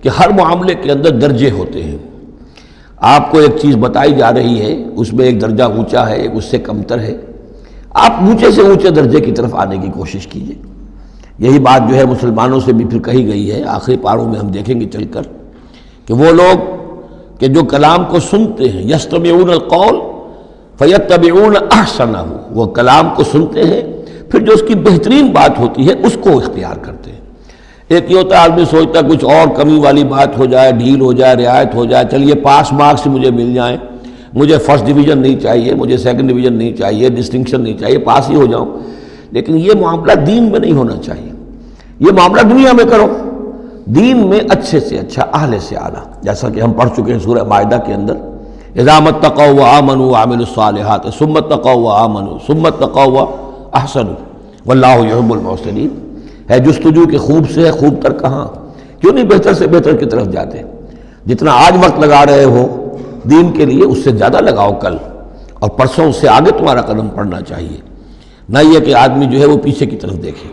کہ ہر معاملے کے اندر درجے ہوتے ہیں. آپ کو ایک چیز بتائی جا رہی ہے، اس میں ایک درجہ اونچا ہے، ایک اس سے کمتر ہے، آپ اونچے سے اونچے درجے کی طرف آنے کی کوشش کیجیے. یہی بات جو ہے مسلمانوں سے بھی پھر کہی گئی ہے. آخری پاروں میں ہم دیکھیں گے چل کر کہ وہ لوگ کہ جو کلام کو سنتے ہیں، یستمعون القول فیتبعون احسنہ، وہ کلام کو سنتے ہیں پھر جو اس کی بہترین بات ہوتی ہے اس کو اختیار کرتے ہیں. ایک یہ ہوتا ہے آدمی سوچتا ہے کچھ اور کمی والی بات ہو جائے، ڈھیل ہو جائے، رعایت ہو جائے، چلیے پاس مارکس مجھے مل جائیں، مجھے فرسٹ ڈویژن نہیں چاہیے، مجھے سیکنڈ ڈویژن نہیں چاہیے، ڈسٹنکشن نہیں چاہیے، پاس ہی ہو جاؤں. لیکن یہ معاملہ دین میں نہیں ہونا چاہیے. یہ معاملہ دنیا میں کرو، دین میں اچھے سے اچھا، اعلی سے اعلیٰ، جیسا کہ ہم پڑھ چکے ہیں سورہ مائدہ کے اندر، اذا اتقوا وآمنوا وعملوا الصالحات ثم اتقوا وآمنوا ثم اتقوا واحسنوا واللہ یحب المحسنین. ہے جستجو کہ خوب سے ہے خوب تر کہاں، کیوں نہیں بہتر سے بہتر کی طرف جاتے؟ جتنا آج وقت لگا رہے ہو دین کے لیے اس سے زیادہ لگاؤ کل، اور پرسوں اس سے آگے تمہارا قدم پڑنا چاہیے، نہ یہ کہ آدمی جو ہے وہ پیچھے کی طرف دیکھے.